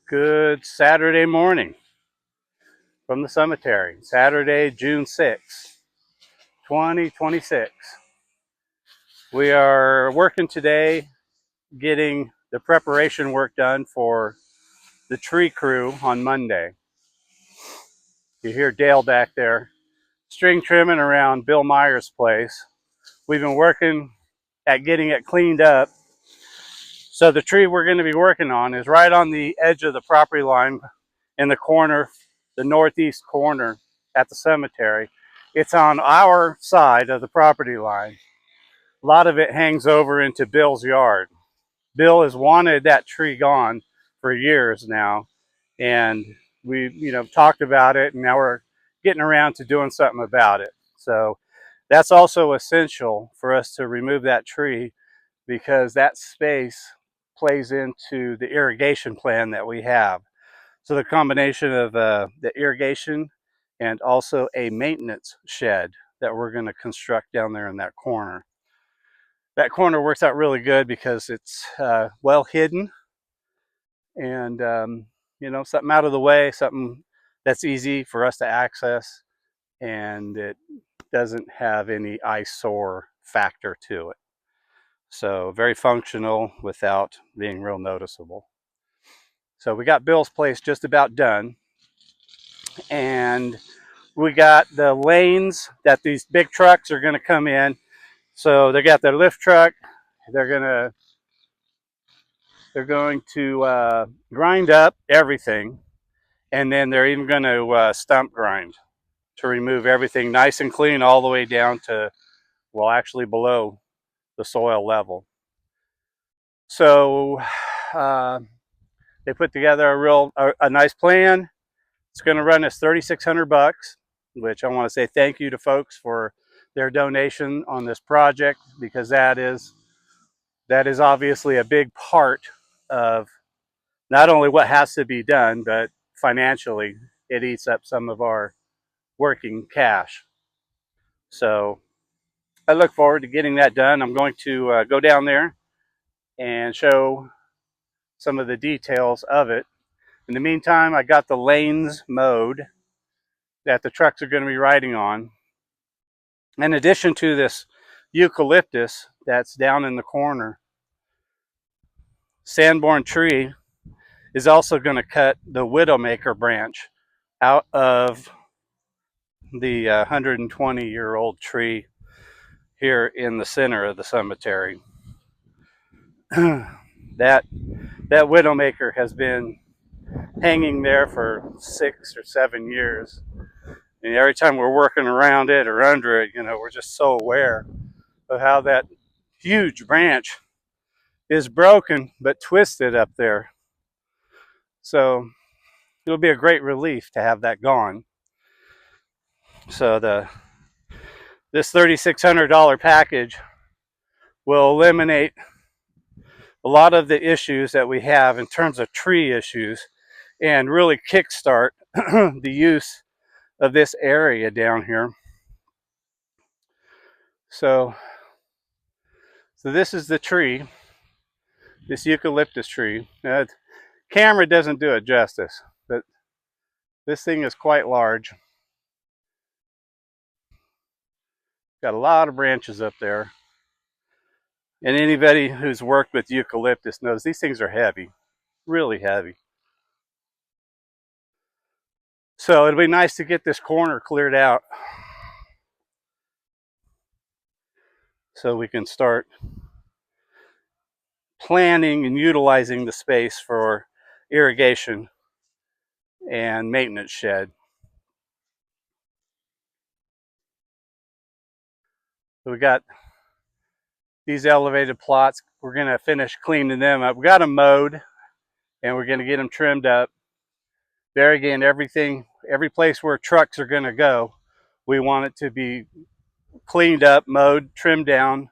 Good Saturday morning from the cemetery. Saturday, June 6th, 2026. We are working today getting the preparation work done for the tree crew on Monday. You hear Dale back there string trimming around Bill Meyer's place. We've been working at getting it cleaned up. So the tree we're going to be working on is right on the edge of the property line in the corner, the northeast corner at the cemetery. It's on our side of the property line. A lot of it hangs over into Bill's yard. Bill has wanted that tree gone for years now, and we, talked about it, and now we're getting around to doing something about it. So that's also essential for us to remove that tree because that space plays into the irrigation plan that we have. So the combination of the irrigation and also a maintenance shed that we're going to construct down there in that corner. That corner works out really good because it's well hidden and something out of the way, something that's easy for us to access, and it doesn't have any eyesore factor to it. So very functional without being real noticeable. So we got Bill's place just about done, and we got the lanes that these big trucks are going to come in. So they got their lift truck. They're going to grind up everything, and then they're even going to stump grind to remove everything nice and clean all the way down to, well, actually below the soil level. So they put together a nice plan. It's going to run us $3,600, which I want to say thank you to folks for their donation on this project, because that is obviously a big part of not only what has to be done, but financially it eats up some of our working cash. So I look forward to getting that done. I'm going to go down there and show some of the details of it. In the meantime, I got the lanes mowed that the trucks are going to be riding on. In addition to this eucalyptus that's down in the corner, Sanborn Tree is also going to cut the Widowmaker branch out of the 120-year-old tree here in the center of the cemetery. that Widowmaker has been hanging there for 6 or 7 years. And every time we're working around it or under it, we're just so aware of how that huge branch is broken but twisted up there. So it'll be a great relief to have that gone. So this $3,600 package will eliminate a lot of the issues that we have in terms of tree issues and really kickstart the use of this area down here. So this is the tree, this eucalyptus tree. Now, camera doesn't do it justice, but this thing is quite large. Got a lot of branches up there. And anybody who's worked with eucalyptus knows these things are heavy, really heavy. So it'll be nice to get this corner cleared out so we can start planning and utilizing the space for irrigation and maintenance shed. So we got these elevated plots. We're going to finish cleaning them up. We got them mowed and we're going to get them trimmed up. There again, every place where trucks are going to go, we want it to be cleaned up, mowed, trimmed down,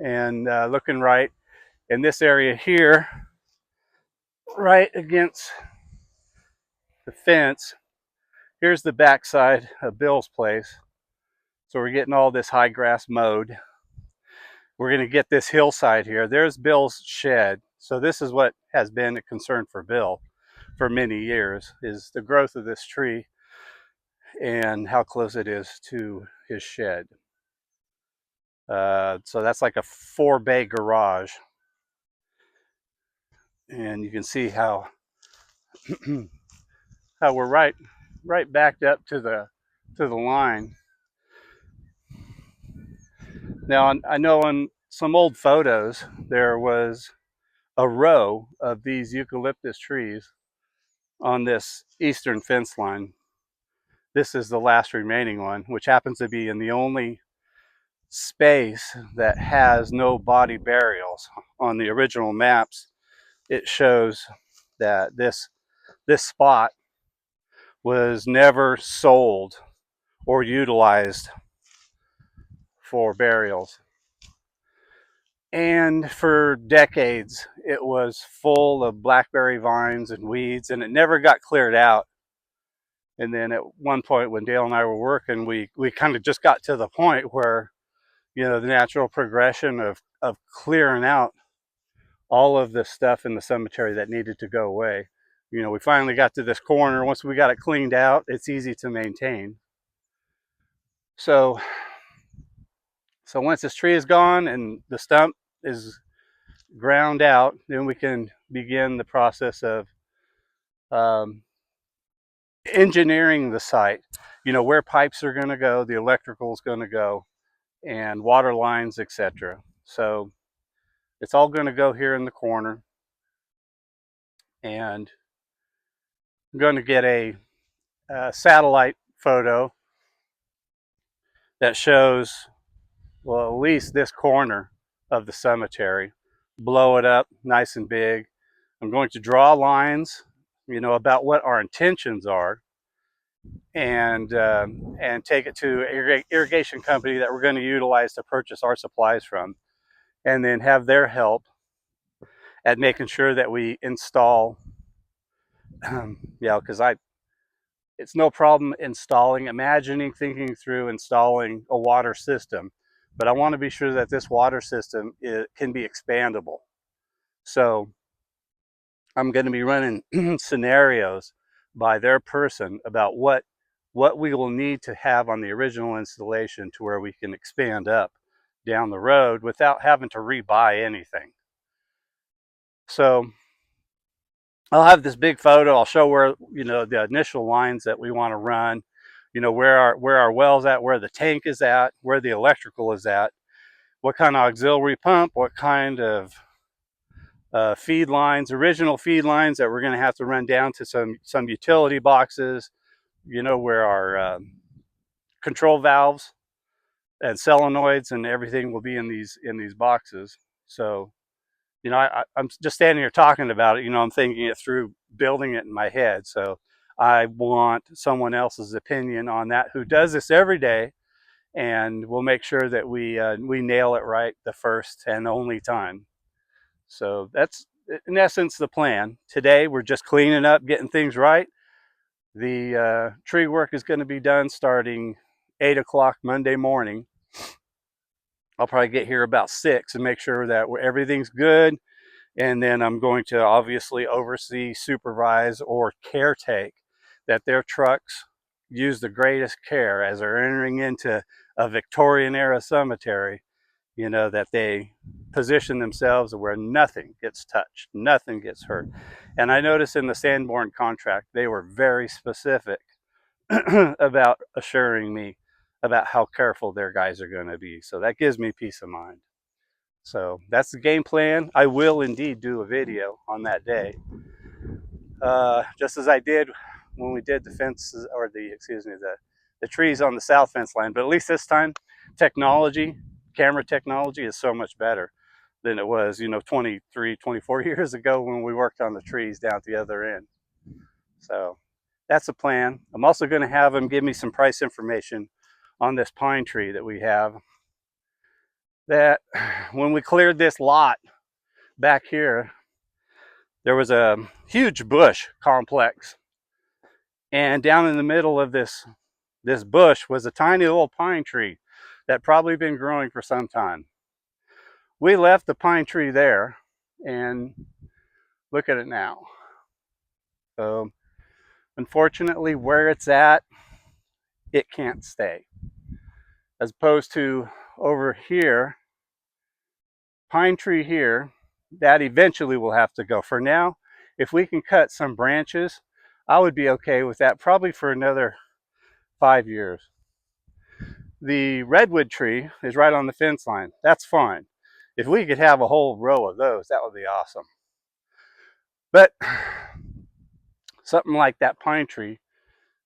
and looking right. In this area here, right against the fence, here's the backside of Bill's place. So we're getting all this high grass mowed. We're going to get this hillside here. There's Bill's shed. So this is what has been a concern for Bill for many years, is the growth of this tree and how close it is to his shed. So that's like a 4-bay garage, and you can see how how we're right backed up to the line. Now I know in some old photos there was a row of these eucalyptus trees on this eastern fence line. This is the last remaining one, which happens to be in the only space that has no body burials. On the original maps, it shows that this spot was never sold or utilized for burials. And for decades, it was full of blackberry vines and weeds, and it never got cleared out. And then at one point when Dale and I were working, we kind of just got to the point where, the natural progression of clearing out all of the stuff in the cemetery that needed to go away. We finally got to this corner. Once we got it cleaned out, it's easy to maintain. So once this tree is gone and the stump is ground out, then we can begin the process of engineering the site. Where pipes are going to go, the electrical is going to go, and water lines, etc. So it's all going to go here in the corner, and I'm going to get a satellite photo that shows, well, at least this corner of the cemetery, blow it up nice and big. I'm going to draw lines, about what our intentions are, and take it to an irrigation company that we're going to utilize to purchase our supplies from, and then have their help at making sure that we install. Because it's no problem thinking through installing a water system, but I want to be sure that this water system can be expandable. So I'm going to be running scenarios by their person about what we will need to have on the original installation to where we can expand up down the road without having to rebuy anything. So I'll have this big photo. I'll show where, the initial lines that we want to run, where our well's at, where the tank is at, where the electrical is at, what kind of auxiliary pump, what kind of feed lines, original feed lines that we're going to have to run down to some utility boxes, where our control valves and solenoids and everything will be in these boxes. So, I'm just standing here talking about it. I'm thinking it through, building it in my head. So I want someone else's opinion on that who does this every day, and we'll make sure that we nail it right the first and only time. So that's in essence the plan. Today we're just cleaning up, getting things right. The tree work is going to be done starting 8 o'clock Monday morning. I'll probably get here about 6 and make sure that everything's good. And then I'm going to obviously oversee, supervise, or caretake that their trucks use the greatest care as they're entering into a Victorian era cemetery, that they position themselves where nothing gets touched, nothing gets hurt. And I noticed in the Sanborn contract, they were very specific about assuring me about how careful their guys are going to be. So that gives me peace of mind. So that's the game plan. I will indeed do a video on that day, just as I did when we did the fences, or the trees on the south fence line. But at least this time, camera technology is so much better than it was, 23, 24 years ago when we worked on the trees down at the other end. So that's the plan. I'm also going to have them give me some price information on this pine tree that we have. That when we cleared this lot back here, there was a huge bush complex, and down in the middle of this bush was a tiny little pine tree that probably been growing for some time. We left the pine tree there, and Look at it now. So unfortunately, where it's at, it can't stay. As opposed to over here, pine tree here, that eventually will have to go. For now, if we can cut some branches, I would be okay with that probably for another 5 years. The redwood tree is right on the fence line. That's fine. If we could have a whole row of those, that would be awesome. But something like that pine tree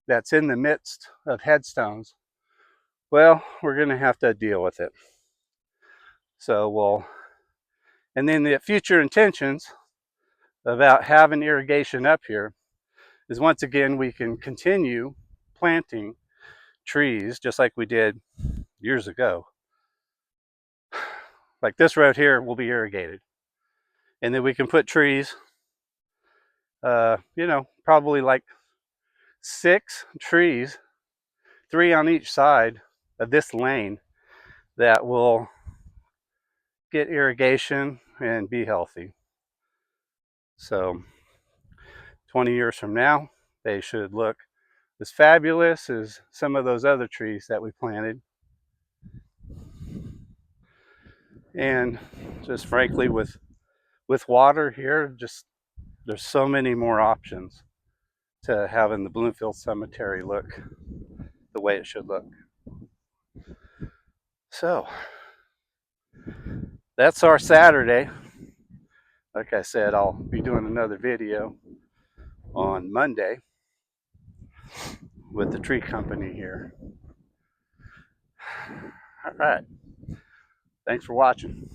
that's in the midst of headstones, well, we're going to have to deal with it. So and then the future intentions about having irrigation up here is, once again, we can continue planting trees just like we did years ago. Like this road here will be irrigated. And then we can put trees, probably like 6 trees, 3 on each side of this lane, that will get irrigation and be healthy. So 20 years from now, they should look as fabulous as some of those other trees that we planted. And just frankly, with water here, just there's so many more options to having the Bloomfield Cemetery look the way it should look. So that's our Saturday. Like I said, I'll be doing another video on Monday with the tree company here. All right. Thanks for watching.